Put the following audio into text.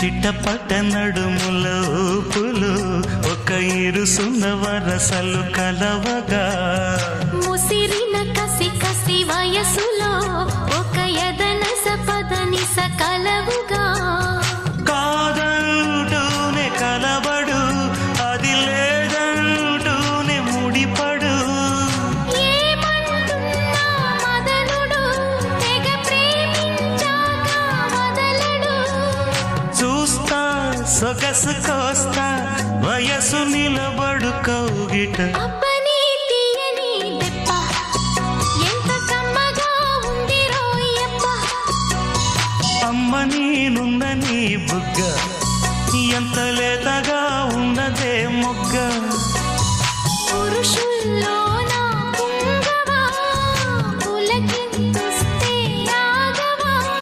చిట్టపట్ట నడుముల ఊపులు ఒక ఇరుసున్న వరసలు కలవగా ముసిరిన కసి కసి వయసులో ఒక యదన సపదని సకలవుగా కాదంటూనే కలబడు అది లేదంటూనే ముడిపడు ఏమంటున్నా మదనుడు తెగ ప్రేమించాక వదలడు చూస్తా సొగసు కోస్తా వయసు నిలబడు కౌగిట అబ్బని తీయని దెబ్బ ఎంత కమ్మగా ఉంది రోయప్ప అమ్మ నేనున్న నీ బుగ్గ ఎంత లేతగా ఉన్నదే మొగ్గ పురుషుల్లో